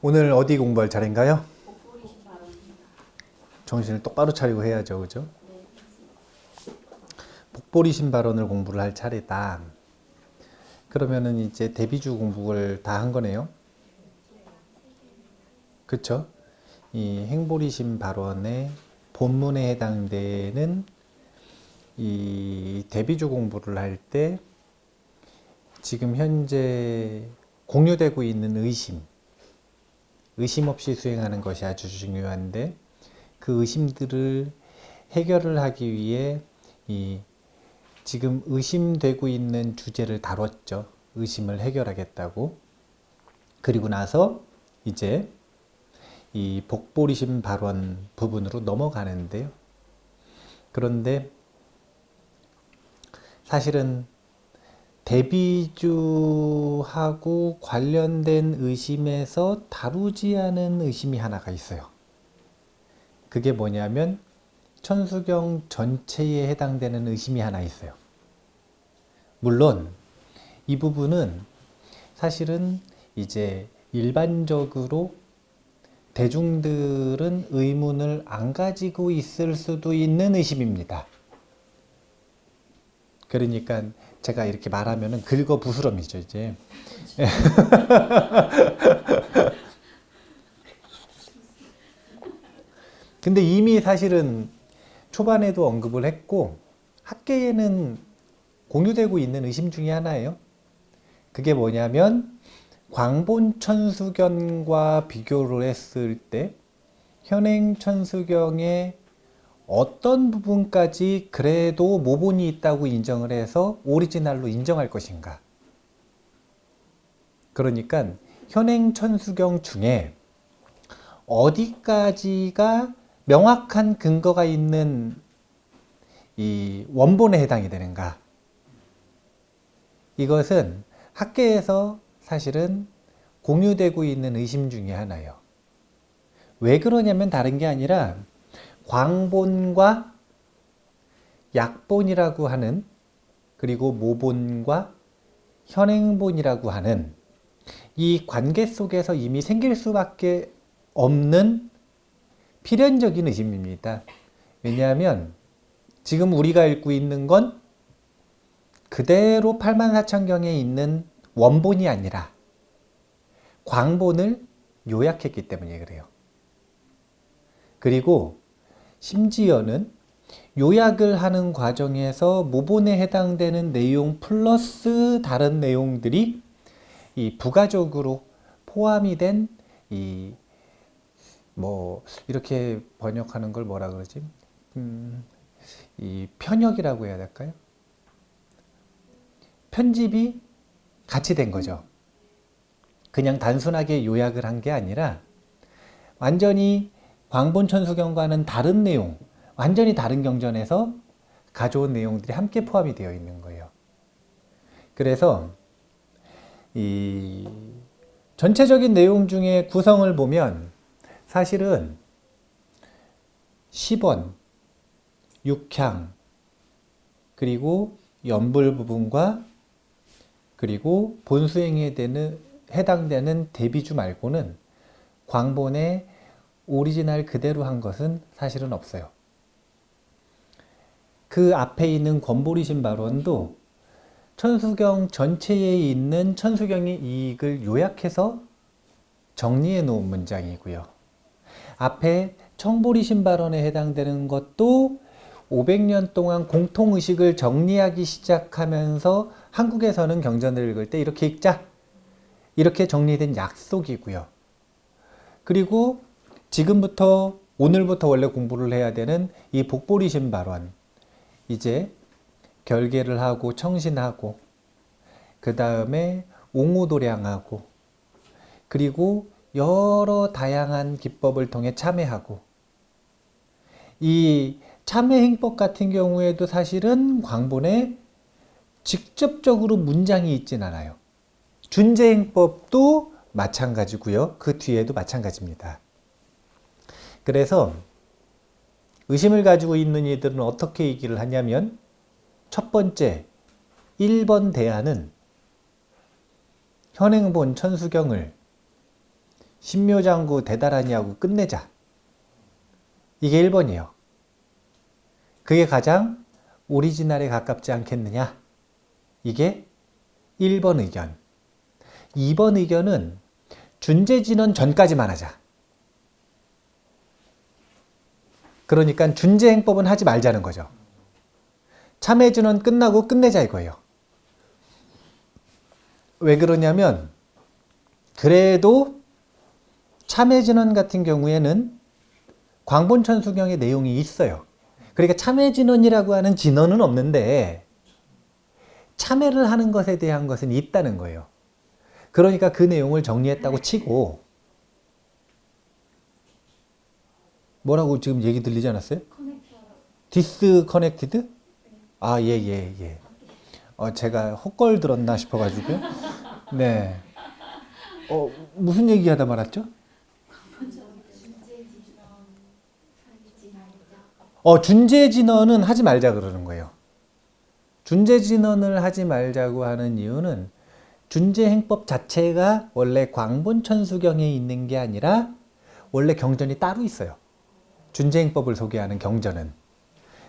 오늘 어디 공부할 차례인가요? 복부리신 발언입니다. 정신을 똑바로 차리고 해야죠, 그죠? 네. 복보리심 발언을 공부를 할 차례다. 그러면은 이제 대비주 공부를 다 한 거네요. 그쵸? 이 행보리심 발언의 본문에 해당되는 이 대비주 공부를 할 때 지금 현재 공유되고 있는 의심 없이 수행하는 것이 아주 중요한데 그 의심들을 해결을 하기 위해 이 지금 의심되고 있는 주제를 다뤘죠. 의심을 해결하겠다고. 그리고 나서 이제 이 복보리심 발언 부분으로 넘어가는데요. 그런데 사실은 대비주하고 관련된 의심에서 다루지 않은 의심이 하나가 있어요. 그게 뭐냐면 천수경 전체에 해당되는 의심이 하나 있어요. 물론 이 부분은 사실은 이제 일반적으로 대중들은 의문을 안 가지고 있을 수도 있는 의심입니다. 그러니까 제가 이렇게 말하면은 긁어부스럼이죠, 이제. 근데 이미 사실은 초반에도 언급을 했고 학계에는 공유되고 있는 의심 중에 하나예요. 그게 뭐냐면 광본천수경과 비교를 했을 때 현행천수경의 어떤 부분까지 그래도 모본이 있다고 인정을 해서 오리지널로 인정할 것인가. 그러니까 현행천수경 중에 어디까지가 명확한 근거가 있는 이 원본에 해당이 되는가. 이것은 학계에서 사실은 공유되고 있는 의심 중에 하나예요. 왜 그러냐면 다른 게 아니라 광본과 약본이라고 하는 그리고 모본과 현행본이라고 하는 이 관계 속에서 이미 생길 수밖에 없는 필연적인 의심입니다. 왜냐하면 지금 우리가 읽고 있는 건 그대로 84,000경에 있는 원본이 아니라 광본을 요약했기 때문에 그래요. 그리고 심지어는 요약을 하는 과정에서 모본에 해당되는 내용 플러스 다른 내용들이 이 부가적으로 포함이 된 이 뭐 이렇게 번역하는 걸 뭐라 그러지? 이 편역이라고 해야 될까요? 편집이 같이 된 거죠. 그냥 단순하게 요약을 한 게 아니라 완전히 광본천수경과는 다른 내용, 완전히 다른 경전에서 가져온 내용들이 함께 포함이 되어 있는 거예요. 그래서 이 전체적인 내용 중에 구성을 보면 사실은 10원, 육향, 그리고 연불 부분과 그리고 본수행에 해당되는 대비주 말고는 광본에 오리지널 그대로 한 것은 사실은 없어요. 그 앞에 있는 권보리심 발언도 천수경 전체에 있는 천수경의 이익을 요약해서 정리해 놓은 문장이고요. 앞에 청보리심 발언에 해당되는 것도 500년 동안 공통의식을 정리하기 시작하면서 한국에서는 경전을 읽을 때 이렇게 읽자. 이렇게 정리된 약속이고요. 그리고 지금부터 오늘부터 원래 공부를 해야 되는 이 복보리심 발언 이제 결계를 하고 청신하고 그 다음에 옹호도량하고 그리고 여러 다양한 기법을 통해 참회하고 이 참회 행법 같은 경우에도 사실은 광본에 직접적으로 문장이 있진 않아요. 준제 행법도 마찬가지고요. 그 뒤에도 마찬가지입니다. 그래서 의심을 가지고 있는 이들은 어떻게 얘기를 하냐면 첫 번째 1번 대안은 현행본 천수경을 신묘장구 대다라니 하고 끝내자. 이게 1번이에요. 그게 가장 오리지널에 가깝지 않겠느냐. 이게 1번 의견. 2번 의견은 준재진원 전까지만 하자. 그러니까 준재행법은 하지 말자는 거죠. 참회진원 끝나고 끝내자 이거예요. 왜 그러냐면 그래도 참회진원 같은 경우에는 광본천수경의 내용이 있어요. 그러니까 참회진원이라고 하는 진원은 없는데 참회를 하는 것에 대한 것은 있다는 거예요. 그러니까 그 내용을 정리했다고 치고 뭐라고 지금 얘기 들리지 않았어요? 디스커넥티드? 아, 예. 제가 헛걸 들었나 싶어가지고요. 네. 무슨 얘기하다 말았죠? 준재진원은 하지 말자 그러는 거예요. 준재진원을 하지 말자고 하는 이유는 준재행법 자체가 원래 광본천수경에 있는 게 아니라 원래 경전이 따로 있어요. 준재행법을 소개하는 경전은.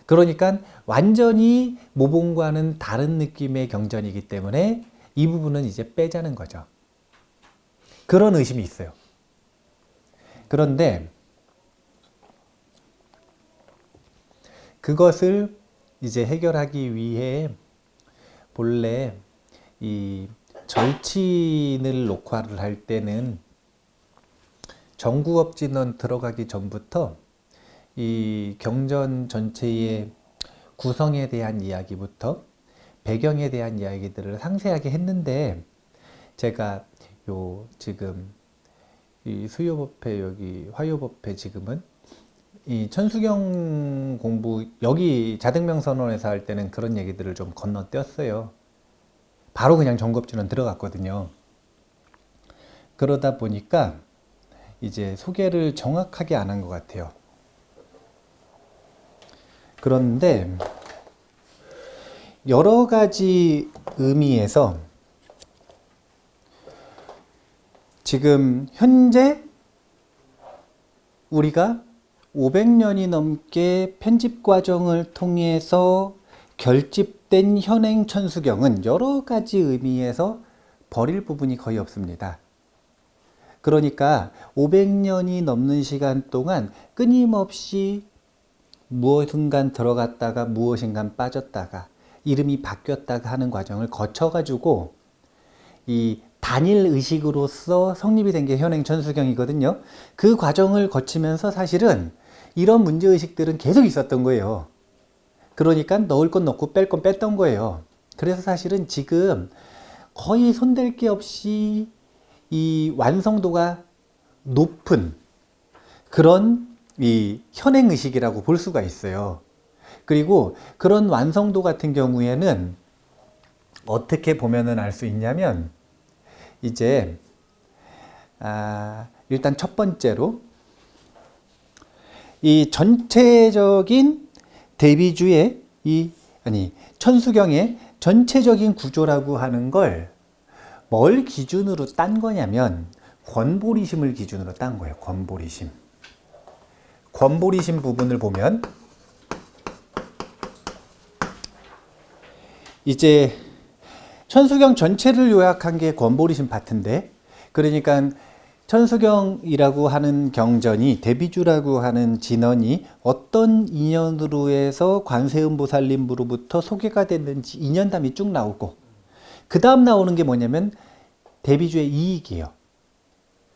그러니까 완전히 모본과는 다른 느낌의 경전이기 때문에 이 부분은 이제 빼자는 거죠. 그런 의심이 있어요. 그런데 그것을 이제 해결하기 위해 본래 이 절친을 녹화를 할 때는 정구업진원 들어가기 전부터 이 경전 전체의 구성에 대한 이야기부터 배경에 대한 이야기들을 상세하게 했는데 제가 지금 이 수요법회 여기 화요법회 지금은 이 천수경 공부 여기 자등명선언에서 할 때는 그런 얘기들을 좀 건너뛰었어요. 바로 그냥 정구업진원 들어갔거든요. 그러다 보니까 이제 소개를 정확하게 안 한 것 같아요. 그런데 여러 가지 의미에서 지금 현재 우리가 500년이 넘게 편집 과정을 통해서 결집된 현행 천수경은 여러 가지 의미에서 버릴 부분이 거의 없습니다. 그러니까 500년이 넘는 시간 동안 끊임없이 무엇인가 들어갔다가 무엇인가 빠졌다가 이름이 바뀌었다가 하는 과정을 거쳐가지고 이 단일 의식으로서 성립이 된 게 현행 천수경이거든요. 그 과정을 거치면서 사실은 이런 문제의식들은 계속 있었던 거예요. 그러니까 넣을 건 넣고 뺄 건 뺐던 거예요. 그래서 사실은 지금 거의 손댈 게 없이 이 완성도가 높은 그런 이 현행의식이라고 볼 수가 있어요. 그리고 그런 완성도 같은 경우에는 어떻게 보면은 알 수 있냐면 이제 일단 첫 번째로 이 전체적인 대비주의 천수경의 전체적인 구조라고 하는 걸 뭘 기준으로 딴 거냐면 권보리심을 기준으로 딴 거예요. 권보리심. 권보리심 부분을 보면 이제 천수경 전체를 요약한 게 권보리심 파트인데 그러니까 천수경이라고 하는 경전이 대비주라고 하는 진언이 어떤 인연으로 해서 관세음보살님으로부터 소개가 됐는지 인연담이 쭉 나오고 그 다음 나오는 게 뭐냐면 대비주의 이익이에요.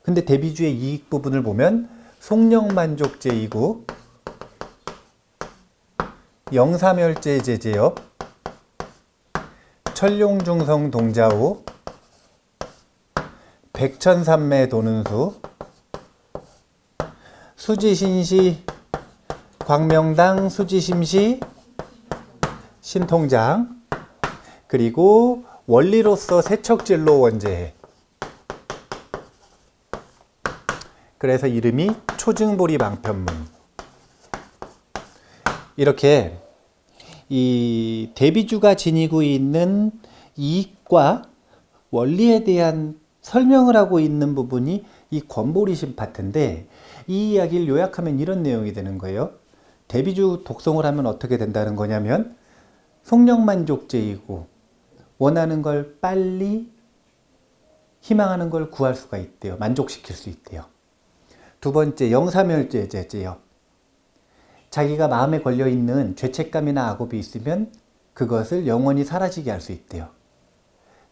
근데 대비주의 이익 부분을 보면 송령만족제이고 영사멸제 제제업 천룡중성 동자호 백천삼매 도는수 수지신시 광명당 수지심시 신통장 그리고 원리로서 세척진로 원제해. 그래서 이름이 초증보리 방편문. 이렇게 이 대비주가 지니고 있는 이익과 원리에 대한 설명을 하고 있는 부분이 이 권보리심 파트인데, 이 이야기를 요약하면 이런 내용이 되는 거예요. 대비주 독송을 하면 어떻게 된다는 거냐면 속력만족제이고 원하는 걸 빨리 희망하는 걸 구할 수가 있대요. 만족시킬 수 있대요. 두 번째, 영사멸죄제예요. 자기가 마음에 걸려있는 죄책감이나 악업이 있으면 그것을 영원히 사라지게 할 수 있대요.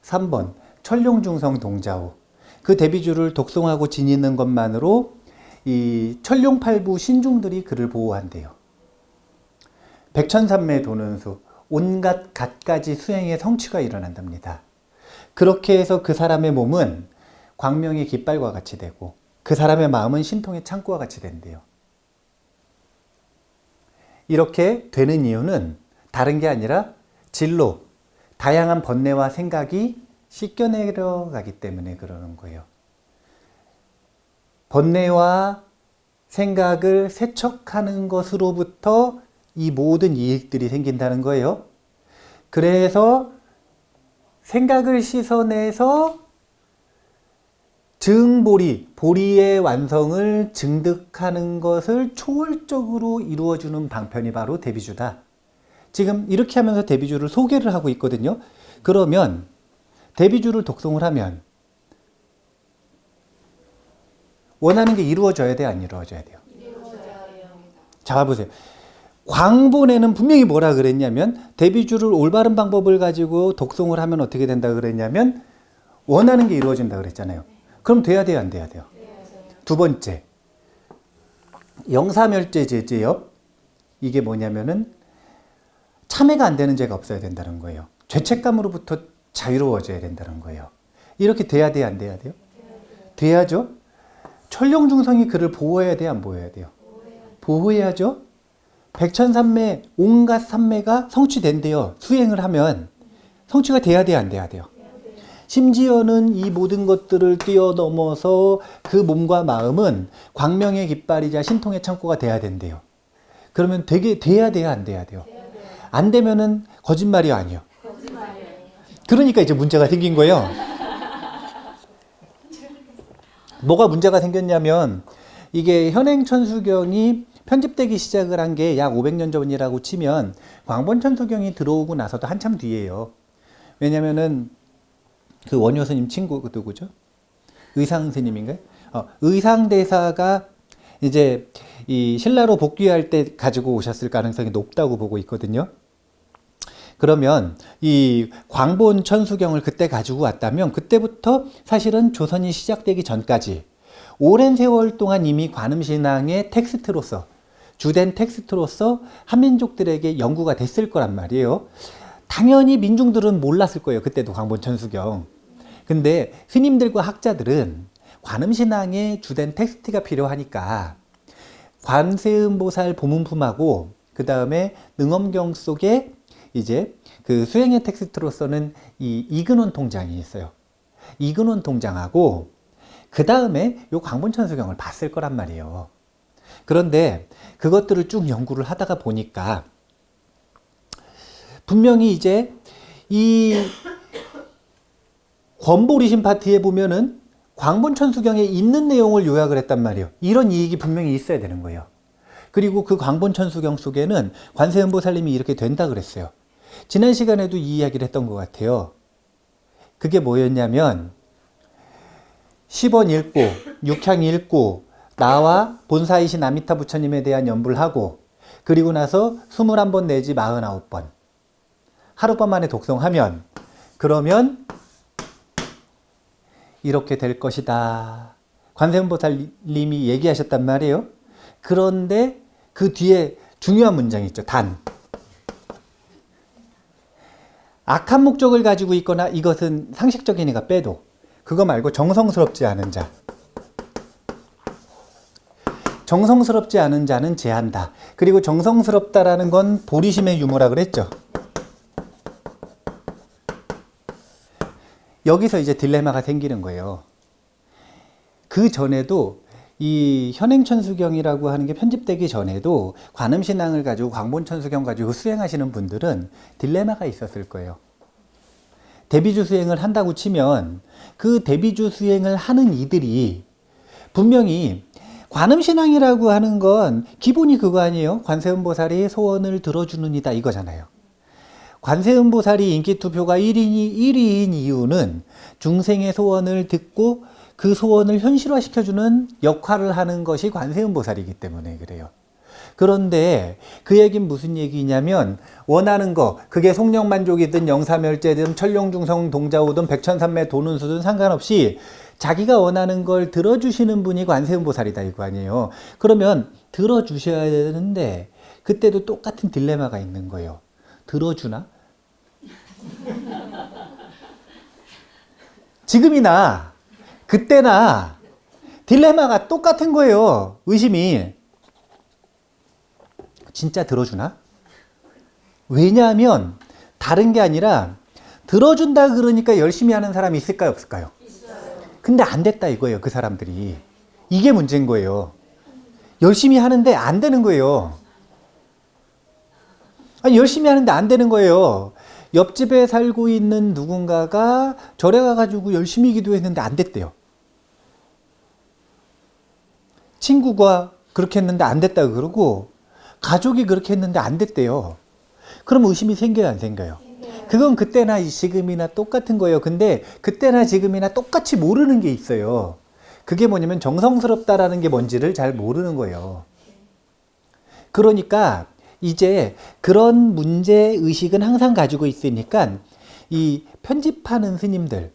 3번, 천룡중성 동자호. 그 대비주를 독송하고 지니는 것만으로 이 천룡팔부 신중들이 그를 보호한대요. 백천삼매 도는 수, 온갖 갖가지 수행의 성취가 일어난답니다. 그렇게 해서 그 사람의 몸은 광명의 깃발과 같이 되고 그 사람의 마음은 신통의 창고와 같이 된대요. 이렇게 되는 이유는 다른 게 아니라 진로, 다양한 번뇌와 생각이 씻겨내려가기 때문에 그러는 거예요. 번뇌와 생각을 세척하는 것으로부터 이 모든 이익들이 생긴다는 거예요. 그래서 생각을 씻어내서 증보리, 보리의 완성을 증득하는 것을 초월적으로 이루어주는 방편이 바로 대비주다. 지금 이렇게 하면서 대비주를 소개를 하고 있거든요. 그러면 대비주를 독송을 하면 원하는 게 이루어져야 돼, 안 이루어져야 돼요? 자, 봐보세요. 광본에는 분명히 뭐라 그랬냐면 대비주를 올바른 방법을 가지고 독송을 하면 어떻게 된다 그랬냐면 원하는 게 이루어진다 그랬잖아요. 그럼 돼야 돼요, 안 돼야 돼요? 두 번째, 영사멸죄제예요. 이게 뭐냐면은 참회가 안 되는 죄가 없어야 된다는 거예요. 죄책감으로부터 자유로워져야 된다는 거예요. 이렇게 돼야 돼요, 안 돼야 돼요? 돼야죠. 천룡중성이 그를 보호해야 돼요, 안 보호해야 돼요? 보호해야죠. 백천삼매, 온갖 삼매가 성취된대요. 수행을 하면 성취가 돼야 돼요, 안 돼야 돼요? 심지어는 이 모든 것들을 뛰어넘어서 그 몸과 마음은 광명의 깃발이자 신통의 창고가 돼야 된대요. 그러면 돼야 돼요, 안 돼야 돼요? 안 되면은 거짓말이 아니에요. 그러니까 이제 문제가 생긴 거예요. 뭐가 문제가 생겼냐면 이게 현행천수경이 편집되기 시작을 한 게 약 500년 전이라고 치면 광본천수경이 들어오고 나서도 한참 뒤에요. 왜냐면은 그 원효 스님 친구 누구죠? 의상 스님인가요? 의상대사가 이제 이 신라로 복귀할 때 가지고 오셨을 가능성이 높다고 보고 있거든요. 그러면 이 광본 천수경을 그때 가지고 왔다면 그때부터 사실은 조선이 시작되기 전까지 오랜 세월 동안 이미 관음신앙의 텍스트로서 주된 텍스트로서 한민족들에게 연구가 됐을 거란 말이에요. 당연히 민중들은 몰랐을 거예요. 그때도 광본 천수경. 근데 스님들과 학자들은 관음신앙의 주된 텍스트가 필요하니까 관세음보살 보문품하고 그 다음에 능엄경 속에 이제 그 수행의 텍스트로서는 이 이근원 통장이 있어요. 이근원 통장하고 그 다음에 요 광본천수경을 봤을 거란 말이에요. 그런데 그것들을 쭉 연구를 하다가 보니까 분명히 이제 이 권보리심 파트에 보면은 광본천수경에 있는 내용을 요약을 했단 말이에요. 이런 이익이 분명히 있어야 되는 거예요. 그리고 그 광본천수경 속에는 관세음보살님이 이렇게 된다 그랬어요. 지난 시간에도 이 이야기를 했던 것 같아요. 그게 뭐였냐면 10원 읽고 6향 읽고 나와 본사이신 아미타 부처님에 대한 연불을 하고 그리고 나서 21번 내지 49번 하룻밤 만에 독송하면 그러면 이렇게 될 것이다. 관세음보살님이 얘기하셨단 말이에요. 그런데 그 뒤에 중요한 문장이 있죠. 단. 악한 목적을 가지고 있거나 이것은 상식적이니까 빼도 그거 말고 정성스럽지 않은 자. 정성스럽지 않은 자는 제한다. 그리고 정성스럽다라는 건 보리심의 유무라 그랬죠. 여기서 이제 딜레마가 생기는 거예요. 그 전에도 이 현행천수경이라고 하는 게 편집되기 전에도 관음신앙을 가지고 광본천수경 가지고 수행하시는 분들은 딜레마가 있었을 거예요. 대비주 수행을 한다고 치면 그 대비주 수행을 하는 이들이 분명히 관음신앙이라고 하는 건 기본이 그거 아니에요? 관세음보살이 소원을 들어주는 이다 이거잖아요. 관세음보살이 인기투표가 1위인 이유는 중생의 소원을 듣고 그 소원을 현실화시켜주는 역할을 하는 것이 관세음보살이기 때문에 그래요. 그런데 그 얘기는 무슨 얘기냐면 원하는 거 그게 송령만족이든 영사멸제든 천룡중성 동자오든 백천삼매 도는수든 상관없이 자기가 원하는 걸 들어주시는 분이 관세음보살이다 이거 아니에요. 그러면 들어주셔야 되는데 그때도 똑같은 딜레마가 있는 거예요. 들어주나? 지금이나 그때나 딜레마가 똑같은 거예요. 의심이. 진짜 들어주나? 왜냐하면 다른 게 아니라 들어준다 그러니까 열심히 하는 사람이 있을까요? 없을까요? 근데 안 됐다 이거예요. 그 사람들이. 이게 문제인 거예요. 열심히 하는데 안 되는 거예요. 아니, 열심히 하는데 안 되는 거예요. 옆집에 살고 있는 누군가가 절에 가가지고 열심히 기도했는데 안 됐대요. 친구가 그렇게 했는데 안 됐다고 그러고 가족이 그렇게 했는데 안 됐대요. 그럼 의심이 생겨요, 안 생겨요? 그건 그때나 지금이나 똑같은 거예요. 근데 그때나 지금이나 똑같이 모르는 게 있어요. 그게 뭐냐면 정성스럽다라는 게 뭔지를 잘 모르는 거예요. 그러니까 이제 그런 문제의식은 항상 가지고 있으니까 이 편집하는 스님들,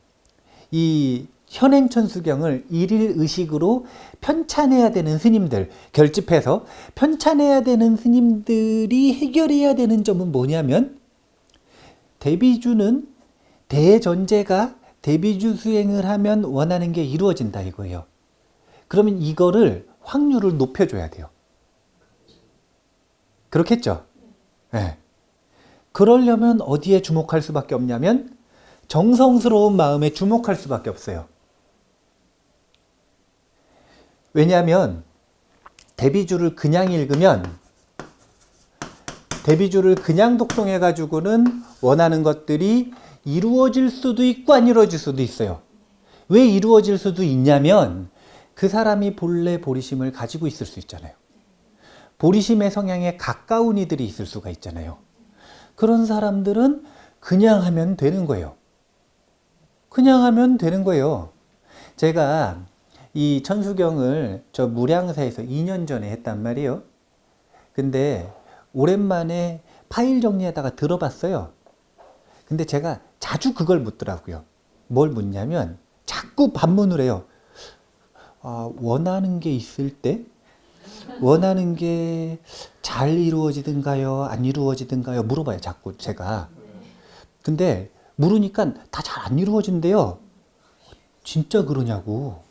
이 현행천수경을 일일 의식으로 편찬해야 되는 스님들, 결집해서 편찬해야 되는 스님들이 해결해야 되는 점은 뭐냐면 대비주는 대전제가 대비주 수행을 하면 원하는 게 이루어진다 이거예요. 그러면 이거를 확률을 높여줘야 돼요. 그렇겠죠? 네. 그러려면 어디에 주목할 수밖에 없냐면 정성스러운 마음에 주목할 수밖에 없어요. 왜냐하면 대비주를 그냥 읽으면 대비주를 그냥 독송해 가지고는 원하는 것들이 이루어질 수도 있고 안 이루어질 수도 있어요. 왜 이루어질 수도 있냐면 그 사람이 본래 보리심을 가지고 있을 수 있잖아요. 보리심의 성향에 가까운 이들이 있을 수가 있잖아요. 그런 사람들은 그냥 하면 되는 거예요. 그냥 하면 되는 거예요. 제가 이 천수경을 저 무량사에서 2년 전에 했단 말이에요. 근데 오랜만에 파일 정리하다가 들어봤어요. 근데 제가 자주 그걸 묻더라고요. 뭘 묻냐면 자꾸 반문을 해요. 원하는 게 있을 때 원하는 게 잘 이루어지든가요? 안 이루어지든가요? 물어봐요. 자꾸 제가. 근데 물으니까 다 잘 안 이루어진대요. 진짜 그러냐고.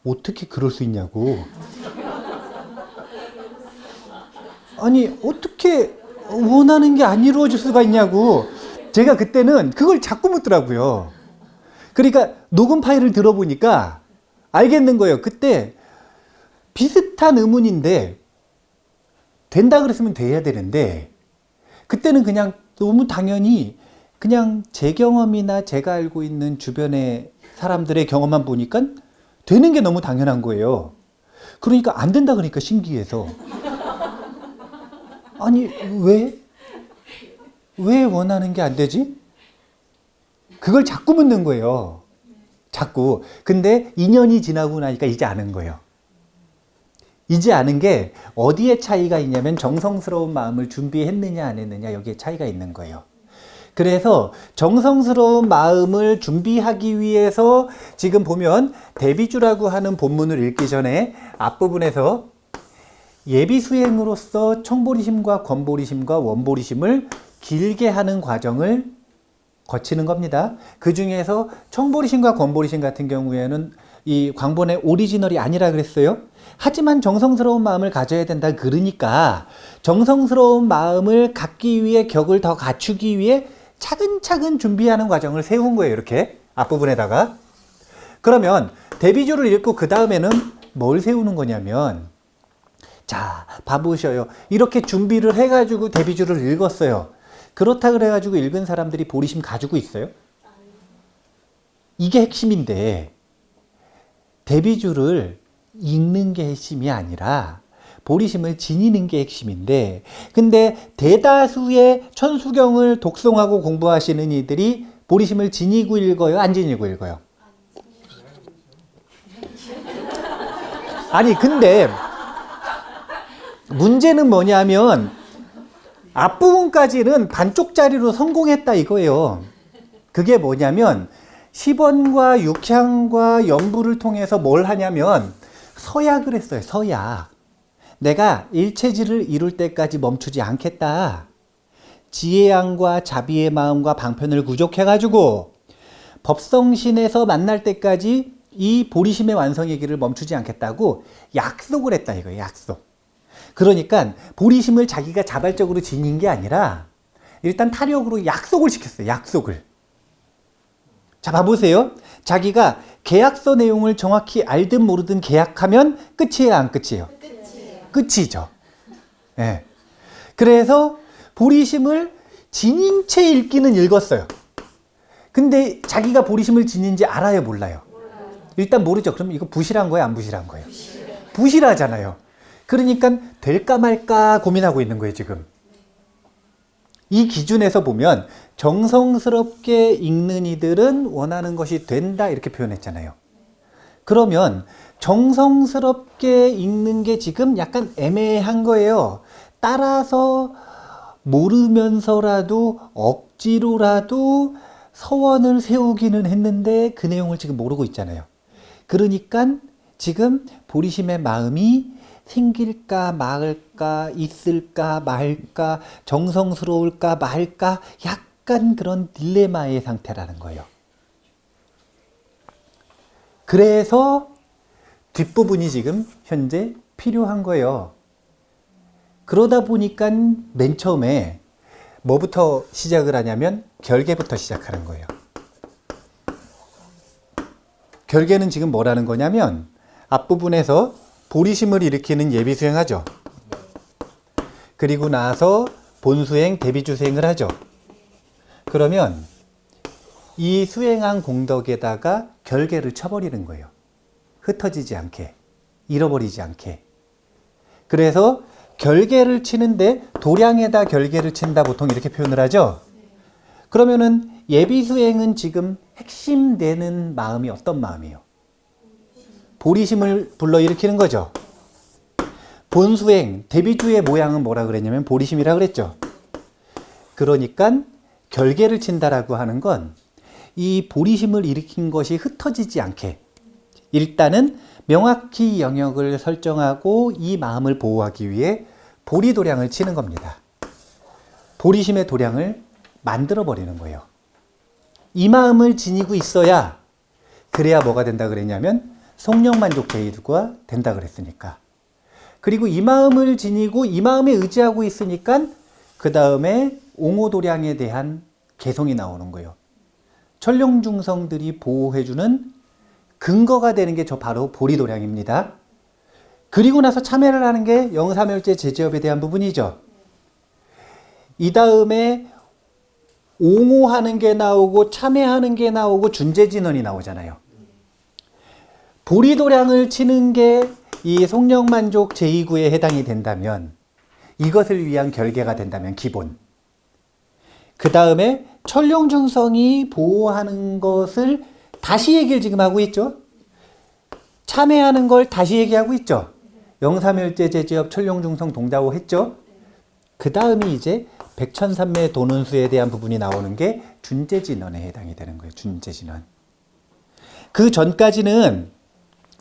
어떻게 그럴 수 있냐고. 아니 어떻게 원하는 게 안 이루어질 수가 있냐고. 제가 그때는 그걸 자꾸 묻더라고요. 그러니까 녹음 파일을 들어보니까 알겠는 거예요. 그때 비슷한 의문인데 된다 그랬으면 돼야 되는데 그때는 그냥 너무 당연히 그냥 제 경험이나 제가 알고 있는 주변의 사람들의 경험만 보니까 되는 게 너무 당연한 거예요. 그러니까 안 된다 그러니까 신기해서 아니 왜 원하는 게 안 되지? 그걸 자꾸 묻는 거예요. 자꾸. 근데 2년이 지나고 나니까 이제 아는 거예요. 이제 아는 게 어디에 차이가 있냐면 정성스러운 마음을 준비했느냐 안 했느냐 여기에 차이가 있는 거예요. 그래서 정성스러운 마음을 준비하기 위해서 지금 보면 대비주라고 하는 본문을 읽기 전에 앞부분에서 예비수행으로서 청보리심과 권보리심과 원보리심을 길게 하는 과정을 거치는 겁니다. 그 중에서 청보리심과 권보리심 같은 경우에는 이 광본의 오리지널이 아니라 그랬어요. 하지만 정성스러운 마음을 가져야 된다. 그러니까 정성스러운 마음을 갖기 위해 격을 더 갖추기 위해 차근차근 준비하는 과정을 세운 거예요. 이렇게 앞부분에다가. 그러면 대비주를 읽고 그 다음에는 뭘 세우는 거냐면 자, 봐보셔요. 이렇게 준비를 해가지고 대비주를 읽었어요. 그렇다 그래가지고 읽은 사람들이 보리심 가지고 있어요? 이게 핵심인데 대비주를 읽는 게 핵심이 아니라 보리심을 지니는 게 핵심인데, 근데 대다수의 천수경을 독송하고 공부하시는 이들이 보리심을 지니고 읽어요? 안 지니고 읽어요? 아니 근데 문제는 뭐냐면 앞부분까지는 반쪽짜리로 성공했다 이거예요. 그게 뭐냐면 10원과 육향과 연부를 통해서 뭘 하냐면 서약을 했어요. 서약. 내가 일체지를 이룰 때까지 멈추지 않겠다. 지혜의 양과 자비의 마음과 방편을 구족해가지고 법성신에서 만날 때까지 이 보리심의 완성의 길을 멈추지 않겠다고 약속을 했다 이거예요. 약속. 그러니까 보리심을 자기가 자발적으로 지닌 게 아니라 일단 타력으로 약속을 시켰어요. 약속을. 자, 봐보세요. 자기가 계약서 내용을 정확히 알든 모르든 계약하면 끝이에요, 안 끝이에요? 끝이죠. 네. 그래서 보리심을 지닌 채 읽기는 읽었어요. 근데 자기가 보리심을 지닌지 알아요, 몰라요? 일단 모르죠. 그럼 이거 부실한 거예요, 안 부실한 거예요? 부실하잖아요. 그러니까 될까 말까 고민하고 있는 거예요, 지금. 이 기준에서 보면 정성스럽게 읽는 이들은 원하는 것이 된다 이렇게 표현했잖아요. 그러면 정성스럽게 읽는 게 지금 약간 애매한 거예요. 따라서 모르면서라도 억지로라도 서원을 세우기는 했는데 그 내용을 지금 모르고 있잖아요. 그러니까 지금 보리심의 마음이 생길까 말까, 있을까 말까, 정성스러울까 말까, 약간 그런 딜레마의 상태라는 거예요. 그래서 뒷부분이 지금 현재 필요한 거예요. 그러다 보니까 맨 처음에 뭐부터 시작을 하냐면 결계부터 시작하는 거예요. 결계는 지금 뭐라는 거냐면 앞부분에서 보리심을 일으키는 예비수행하죠. 그리고 나서 본수행, 대비주수행을 하죠. 그러면 이 수행한 공덕에다가 결계를 쳐버리는 거예요. 흩어지지 않게, 잃어버리지 않게. 그래서 결계를 치는데 도량에다 결계를 친다 보통 이렇게 표현을 하죠. 그러면은 예비수행은 지금 핵심되는 마음이 어떤 마음이에요? 보리심을 불러일으키는 거죠. 본수행, 대비주의 모양은 뭐라 그랬냐면 보리심이라 그랬죠. 그러니까 결계를 친다라고 하는 건 이 보리심을 일으킨 것이 흩어지지 않게 일단은 명확히 영역을 설정하고 이 마음을 보호하기 위해 보리도량을 치는 겁니다. 보리심의 도량을 만들어 버리는 거예요. 이 마음을 지니고 있어야 그래야 뭐가 된다 그랬냐면 성령만족 제의가 된다 그랬으니까. 그리고 이 마음을 지니고 이 마음에 의지하고 있으니까 그 다음에 옹호도량에 대한 개성이 나오는 거예요. 천룡중성들이 보호해주는 근거가 되는 게 저 바로 보리도량입니다. 그리고 나서 참회를 하는 게 영사멸제 제지업에 대한 부분이죠. 이 다음에 옹호하는 게 나오고 참회하는 게 나오고 준재진언이 나오잖아요. 보리도량을 치는 게 이 성령만족 제2구에 해당이 된다면 이것을 위한 결계가 된다면 기본. 그 다음에 천룡중성이 보호하는 것을 다시 얘기를 지금 하고 있죠. 참회하는 걸 다시 얘기하고 있죠. 영사멸제 제지업 천룡중성 동자호 했죠. 그 다음이 이제 백천삼매 도는수에 대한 부분이 나오는 게 준재진언에 해당이 되는 거예요. 준재진언. 그 전까지는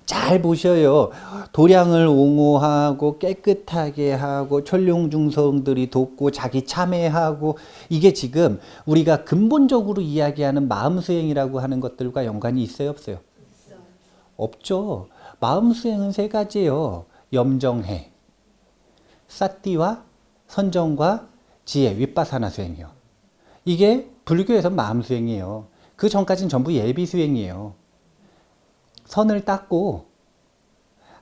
잘 보셔요. 도량을 옹호하고 깨끗하게 하고 천룡중성들이 돕고 자기 참회하고 이게 지금 우리가 근본적으로 이야기하는 마음수행이라고 하는 것들과 연관이 있어요? 없어요? 없죠. 마음수행은 세 가지예요. 염정해, 사띠와 선정과 지혜, 윗바사나 수행이요. 이게 불교에서 마음수행이에요. 그 전까지는 전부 예비수행이에요. 선을 닦고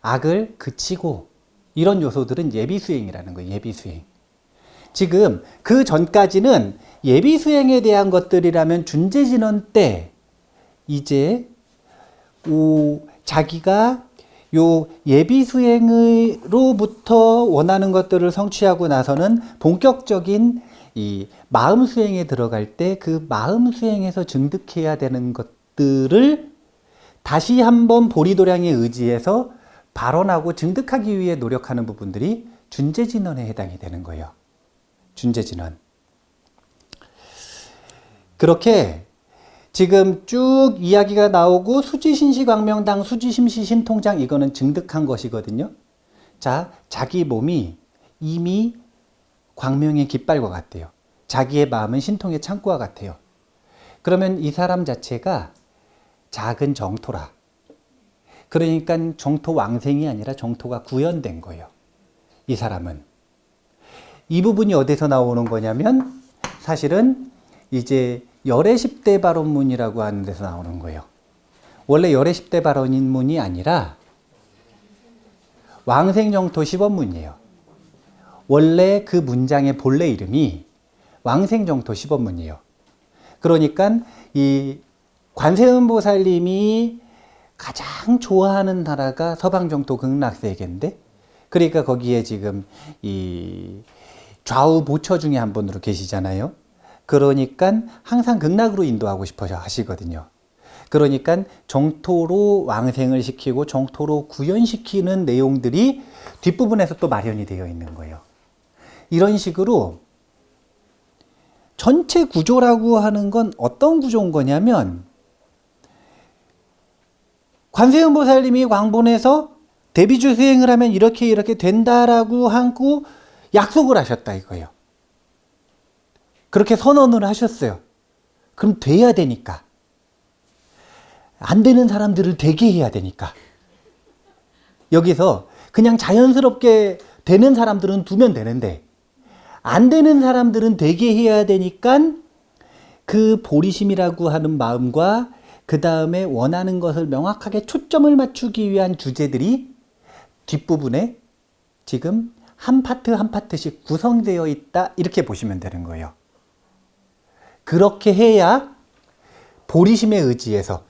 악을 그치고 이런 요소들은 예비수행이라는 거예요. 예비수행. 지금 그 전까지는 예비 수행에 대한 것들이라면 준재진원 때 이제 자기가 요 예비 수행으로부터 원하는 것들을 성취하고 나서는 본격적인 이 마음 수행에 들어갈 때 그 마음 수행에서 증득해야 되는 것들을 다시 한번 보리도량에 의지해서 발언하고 증득하기 위해 노력하는 부분들이 준재진원에 해당이 되는 거예요. 준재진원. 그렇게 지금 쭉 이야기가 나오고 수지신시광명당 수지심시신통장 이거는 증득한 것이거든요. 자, 자기 몸이 이미 광명의 깃발과 같아요. 자기의 마음은 신통의 창고와 같아요. 그러면 이 사람 자체가 작은 정토라. 그러니까 정토 왕생이 아니라 정토가 구현된 거예요. 이 사람은. 이 부분이 어디서 나오는 거냐면 사실은 이제 열애 10대 발언문이라고 하는 데서 나오는 거예요. 원래 열애 10대 발언문이 아니라 왕생정토 10원문이에요. 원래 그 문장의 본래 이름이 왕생정토 10원문이에요. 그러니까 이 관세음보살님이 가장 좋아하는 나라가 서방정토 극락세계인데, 그러니까 거기에 지금 이 좌우 보처 중에 한 분으로 계시잖아요. 그러니까 항상 극락으로 인도하고 싶어 하시거든요. 그러니까 정토로 왕생을 시키고 정토로 구현시키는 내용들이 뒷부분에서 또 마련이 되어 있는 거예요. 이런 식으로 전체 구조라고 하는 건 어떤 구조인 거냐면, 관세음보살님이 광본에서 대비주 수행을 하면 이렇게 된다라고 하고 약속을 하셨다 이거예요. 그렇게 선언을 하셨어요. 그럼 돼야 되니까. 안 되는 사람들을 되게 해야 되니까. 여기서 그냥 자연스럽게 되는 사람들은 두면 되는데 안 되는 사람들은 되게 해야 되니까 그 보리심이라고 하는 마음과 그 다음에 원하는 것을 명확하게 초점을 맞추기 위한 주제들이 뒷부분에 지금 한 파트 한 파트씩 구성되어 있다 이렇게 보시면 되는 거예요. 그렇게 해야 보리심에 의지해서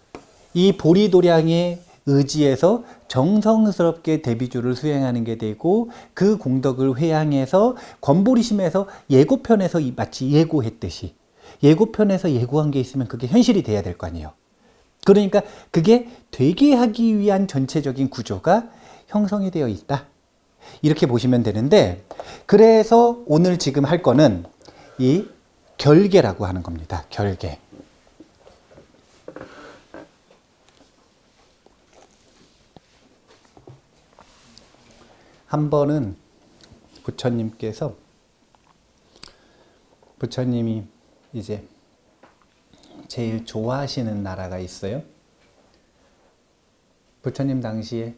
이 보리도량에 의지해서 정성스럽게 대비주를 수행하는 게 되고 그 공덕을 회양해서 권보리심에서 예고편에서 마치 예고했듯이 예고편에서 예고한 게 있으면 그게 현실이 돼야 될 거 아니에요. 그러니까 그게 되게 하기 위한 전체적인 구조가 형성이 되어 있다. 이렇게 보시면 되는데, 그래서 오늘 지금 할 거는 이 결계라고 하는 겁니다. 결계. 한 번은 부처님이 이제 제일 좋아하시는 나라가 있어요. 부처님 당시에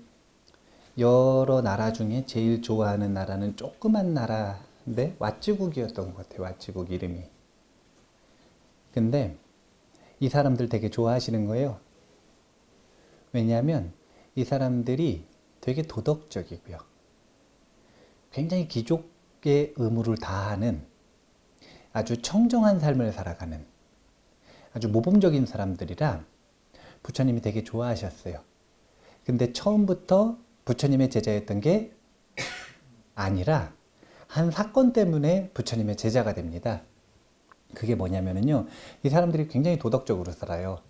여러 나라 중에 제일 좋아하는 나라는 조그만 나라인데 왓지국이었던 것 같아요. 왓지국 이름이. 근데 이 사람들 되게 좋아하시는 거예요. 왜냐하면 이 사람들이 되게 도덕적이고요. 굉장히 귀족의 의무를 다하는 아주 청정한 삶을 살아가는 아주 모범적인 사람들이라 부처님이 되게 좋아하셨어요. 근데 처음부터 부처님의 제자였던 게 아니라 한 사건 때문에 부처님의 제자가 됩니다. 그게 뭐냐면요, 이 사람들이 굉장히 도덕적으로 살아요.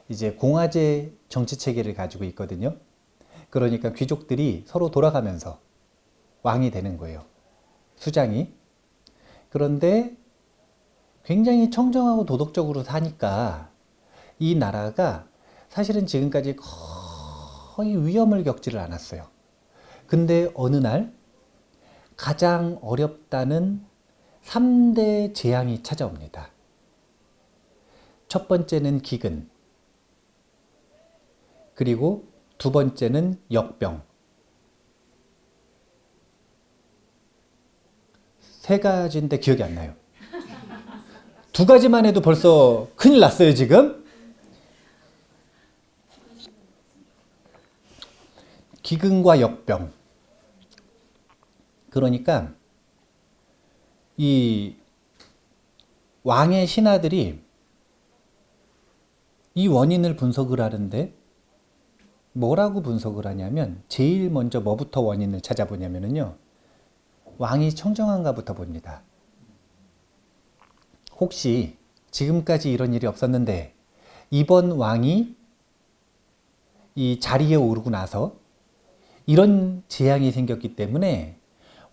이제 공화제 정치 체계를 가지고 있거든요. 그러니까 귀족들이 서로 돌아가면서 왕이 되는 거예요. 수장이. 그런데 굉장히 청정하고 도덕적으로 사니까 이 나라가 사실은 지금까지 거의 위험을 겪지를 않았어요. 근데 어느 날 가장 어렵다는 3대 재앙이 찾아옵니다. 첫 번째는 기근, 그리고 두 번째는 역병, 세 가지인데 기억이 안 나요. 두 가지만 해도 벌써 큰일 났어요, 지금. 기근과 역병. 그러니까 이 왕의 신하들이 이 원인을 분석을 하는데 뭐라고 분석을 하냐면 제일 먼저 뭐부터 원인을 찾아보냐면요. 왕이 청정한가부터 봅니다. 혹시 지금까지 이런 일이 없었는데 이번 왕이 이 자리에 오르고 나서 이런 재앙이 생겼기 때문에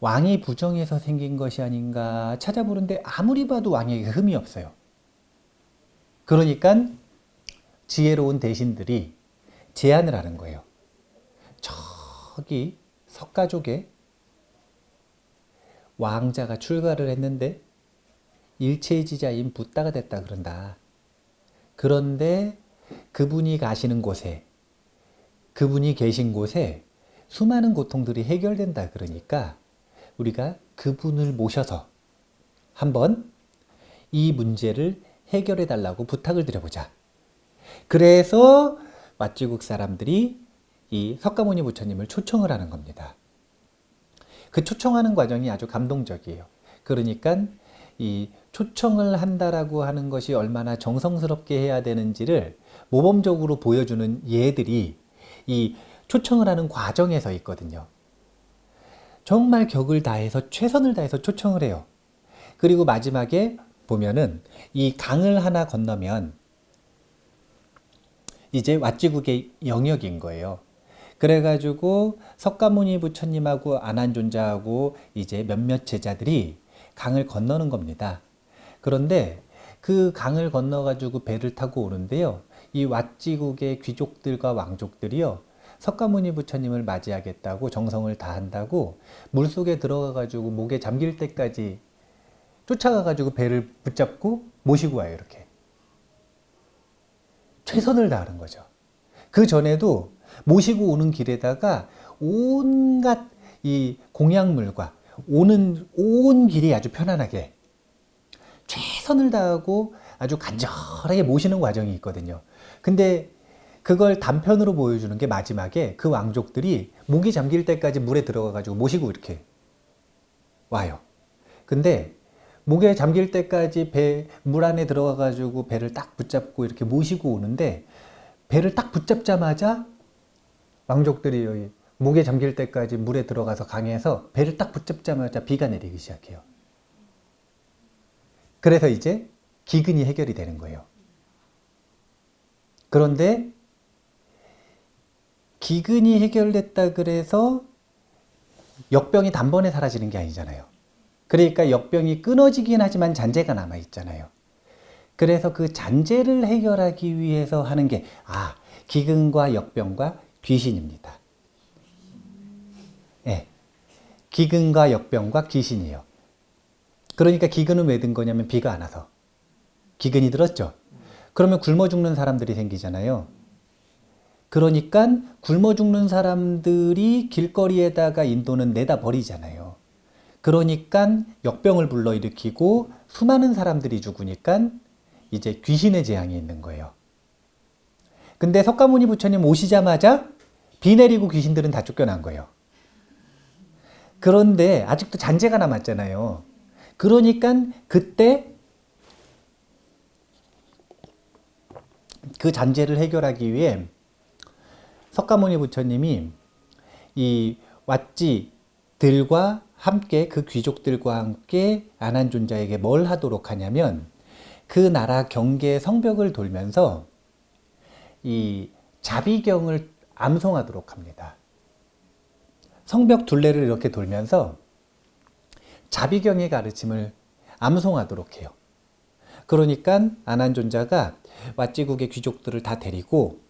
왕이 부정해서 생긴 것이 아닌가 찾아보는데 아무리 봐도 왕에게 흠이 없어요. 그러니까 지혜로운 대신들이 제안을 하는 거예요. 저기 석가족에 왕자가 출가를 했는데 일체지자인 붓다가 됐다 그런다. 그런데 그분이 가시는 곳에, 그분이 계신 곳에 수많은 고통들이 해결된다 그러니까 우리가 그분을 모셔서 한번 이 문제를 해결해 달라고 부탁을 드려보자. 그래서 왓지국 사람들이 이 석가모니 부처님을 초청을 하는 겁니다. 그 초청하는 과정이 아주 감동적이에요. 그러니까 이 초청을 한다라고 하는 것이 얼마나 정성스럽게 해야 되는지를 모범적으로 보여주는 예들이 이 초청을 하는 과정에서 있거든요. 정말 격을 다해서 최선을 다해서 초청을 해요. 그리고 마지막에 보면은 이 강을 하나 건너면 이제 왓지국의 영역인 거예요. 그래가지고 석가모니 부처님하고 안한존자하고 이제 몇몇 제자들이 강을 건너는 겁니다. 그런데 그 강을 건너가지고 배를 타고 오는데요. 이 왓지국의 귀족들과 왕족들이요. 석가모니 부처님을 맞이하겠다고 정성을 다한다고 물속에 들어가가지고 목에 잠길 때까지 쫓아가가지고 배를 붙잡고 모시고 와요. 이렇게. 최선을 다하는 거죠. 그 전에도 모시고 오는 길에다가 온갖 이 공약물과 오는 온 길이 아주 편안하게 최선을 다하고 아주 간절하게 모시는 과정이 있거든요. 근데 그걸 단편으로 보여주는 게 마지막에 그 왕족들이 목이 잠길 때까지 물에 들어가가지고 모시고 이렇게 와요. 근데 목에 잠길 때까지 물 안에 들어가가지고 배를 딱 붙잡고 이렇게 모시고 오는데 배를 딱 붙잡자마자 왕족들이 목에 잠길 때까지 물에 들어가서 강에서 배를 딱 붙잡자마자 비가 내리기 시작해요. 그래서 이제 기근이 해결이 되는 거예요. 그런데 기근이 해결됐다 그래서 역병이 단번에 사라지는 게 아니잖아요. 그러니까 역병이 끊어지긴 하지만 잔재가 남아있잖아요. 그래서 그 잔재를 해결하기 위해서 하는 게 기근과 역병과 귀신입니다. 네. 기근과 역병과 귀신이에요. 그러니까 기근은 왜 든 거냐면 비가 안 와서. 기근이 들었죠. 그러면 굶어 죽는 사람들이 생기잖아요. 그러니까 굶어 죽는 사람들이 길거리에다가 인도는 내다 버리잖아요. 그러니까 역병을 불러일으키고 수많은 사람들이 죽으니까 이제 귀신의 재앙이 있는 거예요. 근데 석가모니 부처님 오시자마자 비 내리고 귀신들은 다 쫓겨난 거예요. 그런데 아직도 잔재가 남았잖아요. 그러니까 그때 그 잔재를 해결하기 위해 석가모니 부처님이 이 왓지들과 함께 그 귀족들과 함께 안한존자에게 뭘 하도록 하냐면 그 나라 경계 성벽을 돌면서 이 자비경을 암송하도록 합니다. 성벽 둘레를 이렇게 돌면서 자비경의 가르침을 암송하도록 해요. 그러니까 안한존자가 왓지국의 귀족들을 다 데리고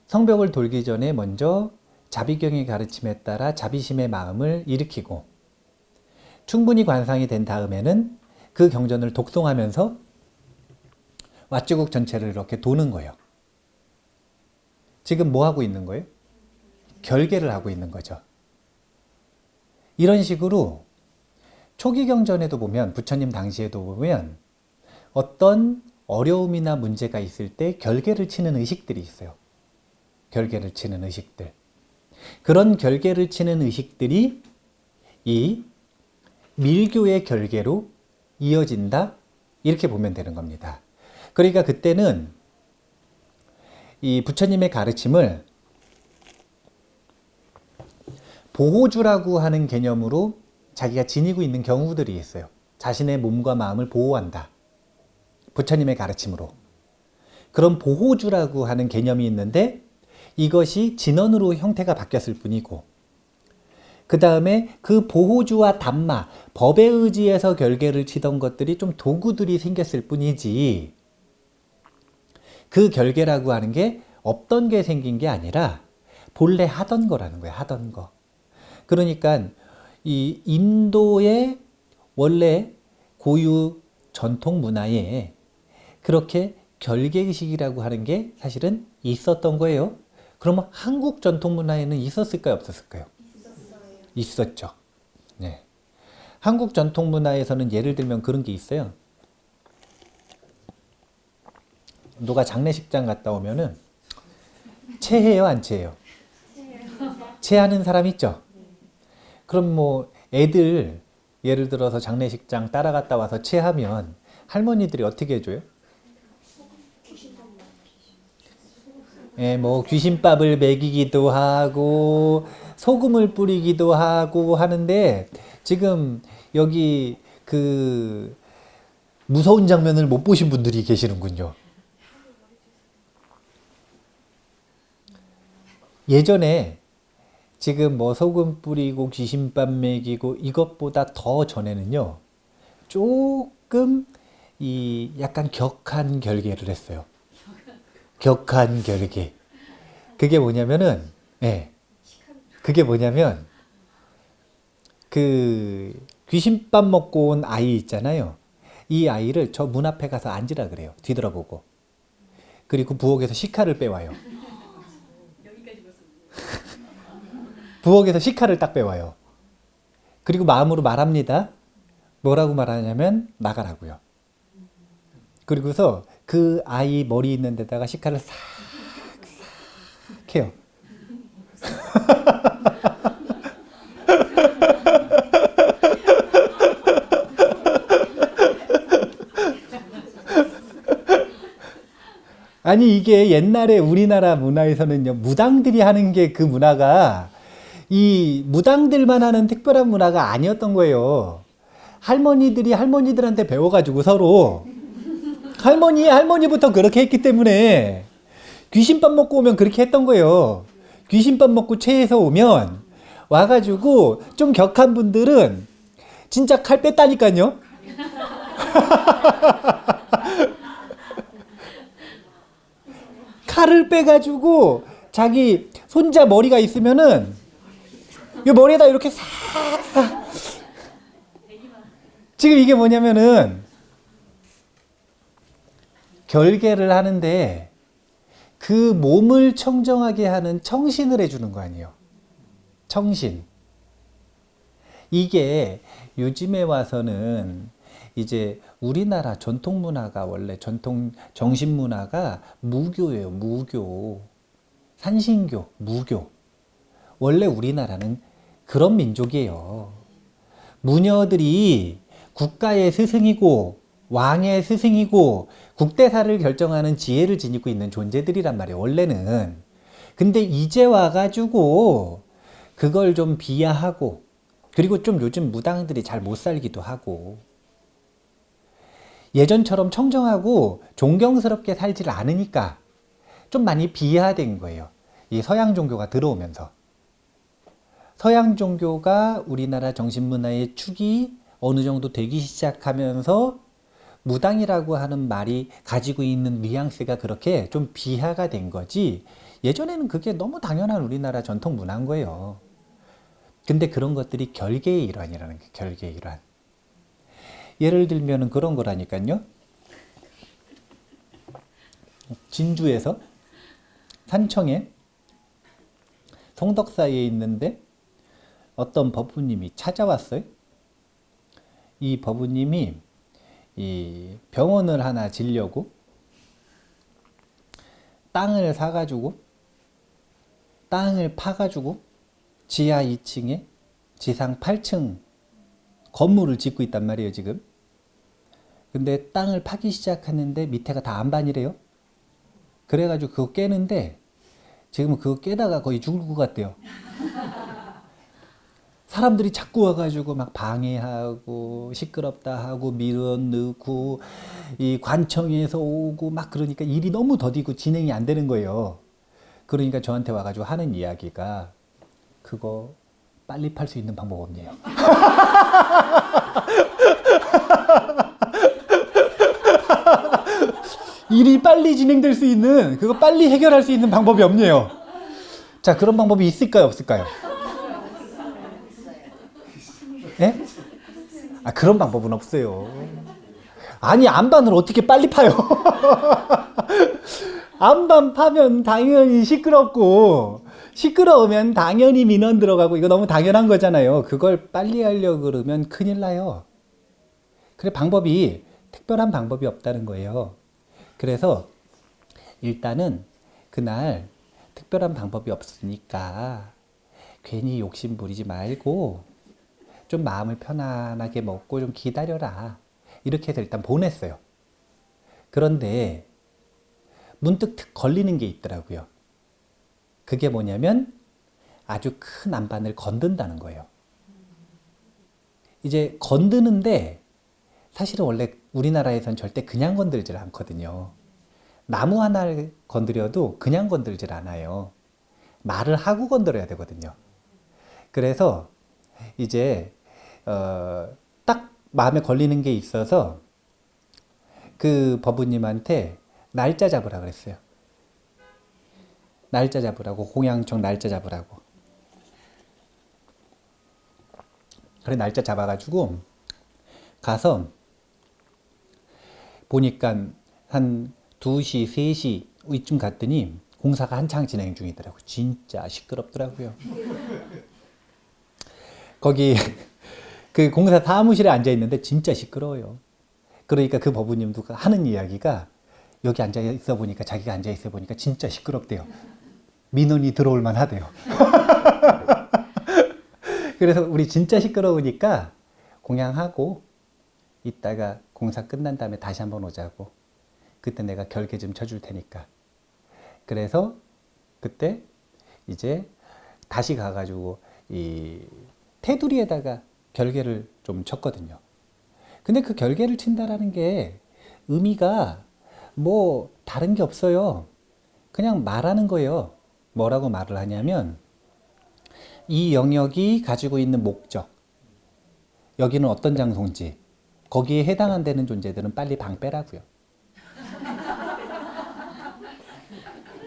성벽을 돌기 전에 먼저 자비경의 가르침에 따라 자비심의 마음을 일으키고 충분히 관상이 된 다음에는 그 경전을 독송하면서 왓지국 전체를 이렇게 도는 거예요. 지금 뭐 하고 있는 거예요? 결계를 하고 있는 거죠. 이런 식으로 초기 경전에도 보면 부처님 당시에도 보면 어떤 어려움이나 문제가 있을 때 결계를 치는 의식들이 있어요. 결계를 치는 의식들. 그런 결계를 치는 의식들이 이 밀교의 결계로 이어진다, 이렇게 보면 되는 겁니다. 그러니까 그때는 이 부처님의 가르침을 보호주라고 하는 개념으로 자기가 지니고 있는 경우들이 있어요. 자신의 몸과 마음을 보호한다, 부처님의 가르침으로. 그런 보호주라고 하는 개념이 있는데 이것이 진언으로 형태가 바뀌었을 뿐이고, 그 다음에 그 보호주와 담마, 법에 의지해서 결계를 치던 것들이 좀 도구들이 생겼을 뿐이지, 그 결계라고 하는 게 없던 게 생긴 게 아니라 본래 하던 거라는 거예요. 하던 거. 그러니까 이 인도의 원래 고유 전통 문화에 그렇게 결계의식이라고 하는 게 사실은 있었던 거예요. 그러면 한국 전통 문화에는 있었을까요? 없었을까요? 있었죠. 네. 한국 전통 문화에서는 예를 들면 그런 게 있어요. 누가 장례식장 갔다 오면은 체해요, 안 체해요? 체하는 사람 있죠? 그럼 뭐 애들 예를 들어서 장례식장 따라갔다 와서 체하면 할머니들이 어떻게 해줘요? 예, 뭐 귀신밥을 먹이기도 하고 소금을 뿌리기도 하고 하는데, 지금 여기 그 무서운 장면을 못 보신 분들이 계시는군요. 예전에 지금 뭐 소금 뿌리고 귀신밥 먹이고 이것보다 더 전에는요, 조금 이 약간 격한 결계를 했어요. 격한 결계. 그게 뭐냐면은, 예, 그게 뭐냐면 그 귀신밥 먹고 온 아이 있잖아요. 이 아이를 저 문 앞에 가서 앉으라 그래요. 뒤돌아보고. 그리고 부엌에서 식칼을 빼와요. 부엌에서 식칼을 딱 빼와요. 그리고 마음으로 말합니다. 뭐라고 말하냐면 나가라고요. 그리고서 그 아이 머리 있는 데다가 식칼을 싹 해요. 아니 이게 옛날에 우리나라 문화에서는요, 무당들이 하는 게 그 문화가 이 무당들만 하는 특별한 문화가 아니었던 거예요. 할머니들이 할머니들한테 배워가지고 서로 할머니부터 그렇게 했기 때문에 귀신밥 먹고 오면 그렇게 했던 거예요. 귀신밥 먹고 체해서 오면 와가지고 좀 격한 분들은 진짜 칼 뺐다니까요. 칼을 빼가지고 자기 손자 머리가 있으면은 이 머리에다 이렇게 싹 지금 이게 뭐냐면은 결계를 하는데 그 몸을 청정하게 하는 청신을 해주는 거 아니에요. 청신. 이게 요즘에 와서는 이제 우리나라 전통 문화가, 원래 전통 정신 문화가 무교예요. 무교. 산신교, 무교. 원래 우리나라는 그런 민족이에요. 무녀들이 국가의 스승이고 왕의 스승이고 국대사를 결정하는 지혜를 지니고 있는 존재들이란 말이에요, 원래는. 근데 이제 와가지고 그걸 좀 비하하고, 그리고 좀 요즘 무당들이 잘 못 살기도 하고, 예전처럼 청정하고 존경스럽게 살지를 않으니까 좀 많이 비하된 거예요. 이 서양 종교가 들어오면서. 서양 종교가 우리나라 정신문화의 축이 어느 정도 되기 시작하면서 무당이라고 하는 말이 가지고 있는 뉘앙스가 그렇게 좀 비하가 된 거지, 예전에는 그게 너무 당연한 우리나라 전통 문화인 거예요. 근데 그런 것들이 결계의 일환이라는 게, 결계의 일환. 예를 들면 그런 거라니까요. 진주에서 산청에 송덕사에 있는데 어떤 법부님이 찾아왔어요. 이 법부님이 이 병원을 하나 지려고 땅을 사가지고 땅을 파가지고 지하 2층에 지상 8층 건물을 짓고 있단 말이에요, 지금. 근데 땅을 파기 시작하는데 밑에가 다 안반이래요. 그래가지고 그거 깨는데 지금은 그거 깨다가 거의 죽을 것 같대요. 사람들이 자꾸 와가지고 막 방해하고 시끄럽다 하고 밀어넣고 이 관청에서 오고 막 그러니까 일이 너무 더디고 진행이 안 되는 거예요. 그러니까 저한테 와가지고 하는 이야기가 그거 빨리 팔 수 있는 방법 없네요. 일이 빨리 진행될 수 있는 그거 빨리 해결할 수 있는 방법이 없네요. 자, 그런 방법이 있을까요, 없을까요? 예? 아, 그런 방법은 없어요. 아니, 안반을 어떻게 빨리 파요? 안반 파면 당연히 시끄럽고, 시끄러우면 당연히 민원 들어가고, 이거 너무 당연한 거잖아요. 그걸 빨리 하려고 그러면 큰일 나요. 그래, 특별한 방법이 없다는 거예요. 그래서 일단은 그날 특별한 방법이 없으니까 괜히 욕심 부리지 말고 좀 마음을 편안하게 먹고 좀 기다려라. 이렇게 해서 일단 보냈어요. 그런데 문득 걸리는 게 있더라고요. 그게 뭐냐면 아주 큰 안반을 건든다는 거예요. 이제 건드는데 사실은 원래 우리나라에선 절대 그냥 건들질 않거든요. 나무 하나를 건드려도 그냥 건들질 않아요. 말을 하고 건드려야 되거든요. 그래서 이제 딱 마음에 걸리는 게 있어서 그 법우님한테 날짜 잡으라 그랬어요. 날짜 잡으라고, 공양청 날짜 잡으라고. 그래, 날짜 잡아가지고 가서 보니까 한 2시, 3시 이쯤 갔더니 공사가 한창 진행 중이더라고요. 진짜 시끄럽더라고요. 거기 그 공사 사무실에 앉아 있는데 진짜 시끄러워요. 그러니까 그 법우님도 하는 이야기가 여기 앉아 있어 보니까, 자기가 앉아 있어 보니까 진짜 시끄럽대요. 민원이 들어올 만 하대요. 그래서 우리 진짜 시끄러우니까 공양하고 이따가 공사 끝난 다음에 다시 한번 오자고. 그때 내가 결계 좀 쳐줄 테니까. 그래서 그때 이제 다시 가가지고 이 테두리에다가 결계를 좀 쳤거든요. 근데 그 결계를 친다라는 게 의미가 뭐 다른 게 없어요. 그냥 말하는 거예요. 뭐라고 말을 하냐면 이 영역이 가지고 있는 목적, 여기는 어떤 장소인지, 거기에 해당 안 되는 존재들은 빨리 방 빼라고요.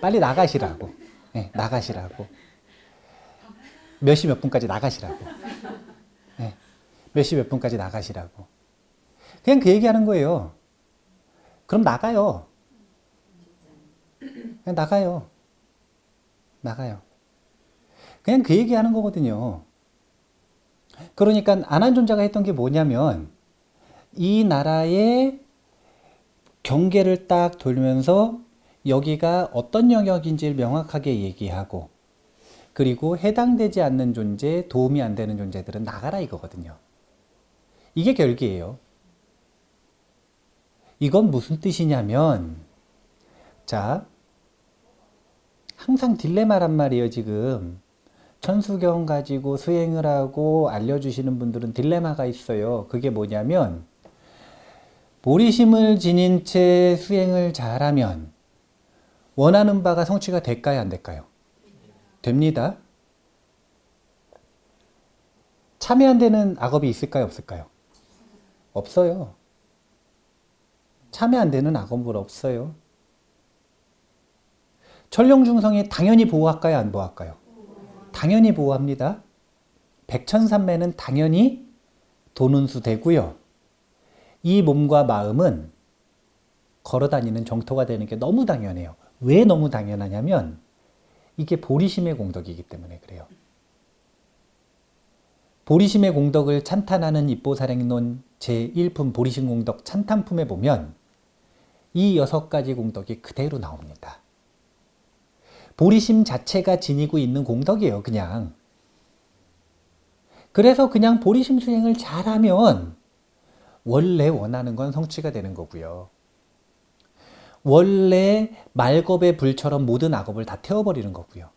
빨리 나가시라고. 네, 나가시라고. 몇 시 몇 분까지 나가시라고. 네, 몇 시 몇 분까지 나가시라고. 그냥 그 얘기하는 거예요. 그럼 나가요. 그냥 나가요. 나가요. 그냥 그 얘기하는 거거든요. 그러니까 안한존자가 했던 게 뭐냐면 이 나라의 경계를 딱 돌면서 여기가 어떤 영역인지를 명확하게 얘기하고, 그리고 해당되지 않는 존재, 도움이 안 되는 존재들은 나가라 이거거든요. 이게 결계예요. 이건 무슨 뜻이냐면, 자, 항상 딜레마란 말이에요, 지금. 천수경 가지고 수행을 하고 알려주시는 분들은 딜레마가 있어요. 그게 뭐냐면, 보리심을 지닌 채 수행을 잘하면 원하는 바가 성취가 될까요, 안 될까요? 됩니다. 참여 안 되는 악업이 있을까요, 없을까요? 없어요. 참여 안 되는 악업은 없어요. 천룡중성이 당연히 보호할까요, 안 보호할까요? 당연히 보호합니다. 백천삼매는 당연히 도는수 되고요. 이 몸과 마음은 걸어다니는 정토가 되는 게 너무 당연해요. 왜 너무 당연하냐면 이게 보리심의 공덕이기 때문에 그래요. 보리심의 공덕을 찬탄하는 입보사랭론 제1품 보리심 공덕 찬탄품에 보면 이 6가지 공덕이 그대로 나옵니다. 보리심 자체가 지니고 있는 공덕이에요, 그냥. 그래서 그냥 보리심 수행을 잘하면 원래 원하는 건 성취가 되는 거고요. 원래 말겁의 불처럼 모든 악업을 다 태워버리는 거고요.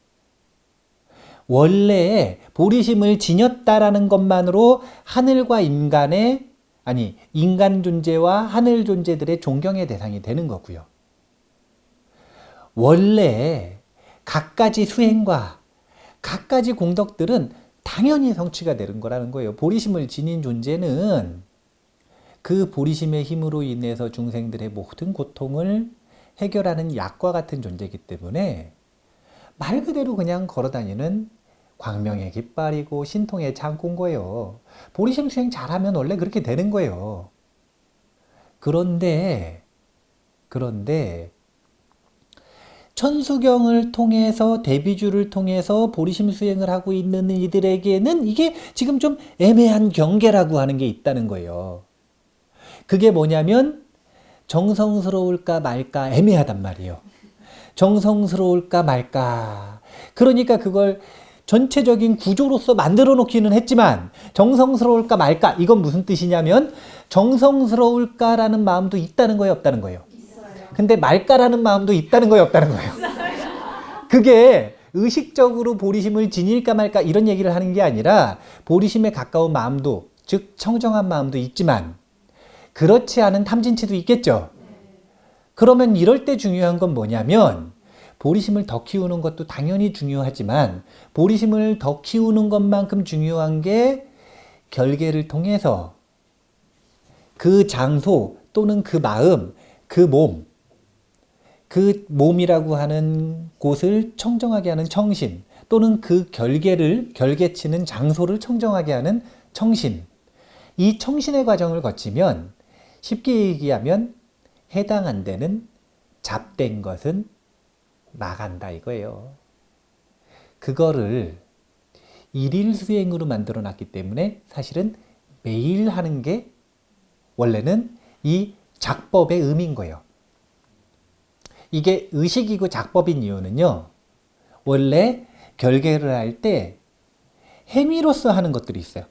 원래 보리심을 지녔다라는 것만으로 하늘과 인간의, 아니, 인간 존재와 하늘 존재들의 존경의 대상이 되는 거고요. 원래 갖가지 수행과 갖가지 공덕들은 당연히 성취가 되는 거라는 거예요. 보리심을 지닌 존재는 그 보리심의 힘으로 인해서 중생들의 모든 고통을 해결하는 약과 같은 존재이기 때문에 말 그대로 그냥 걸어다니는 광명의 깃발이고 신통의 창고인 거예요. 보리심 수행 잘하면 원래 그렇게 되는 거예요. 그런데 천수경을 통해서 대비주를 통해서 보리심 수행을 하고 있는 이들에게는 이게 지금 좀 애매한 경계라고 하는 게 있다는 거예요. 그게 뭐냐면 정성스러울까 말까 애매하단 말이에요. 정성스러울까 말까. 그러니까 그걸 전체적인 구조로서 만들어 놓기는 했지만 정성스러울까 말까. 이건 무슨 뜻이냐면 정성스러울까라는 마음도 있다는 거예요, 없다는 거예요? 근데 말까라는 마음도 있다는 거예요, 없다는 거예요? 그게 의식적으로 보리심을 지닐까 말까 이런 얘기를 하는 게 아니라 보리심에 가까운 마음도, 즉 청정한 마음도 있지만 그렇지 않은 탐진치도 있겠죠. 그러면 이럴 때 중요한 건 뭐냐면 보리심을 더 키우는 것도 당연히 중요하지만 보리심을 더 키우는 것만큼 중요한 게 결계를 통해서 그 장소 또는 그 마음, 그 몸, 그 몸이라고 하는 곳을 청정하게 하는 청심 또는 그 결계치는 장소를 청정하게 하는 청심. 이 청신의 과정을 거치면 쉽게 얘기하면 해당 안 되는 잡된 것은 나간다 이거예요. 그거를 일일 수행으로 만들어 놨기 때문에 사실은 매일 하는 게 원래는 이 작법의 의미인 거예요. 이게 의식이고 작법인 이유는요. 원래 결계를 할 때 행위로서 하는 것들이 있어요.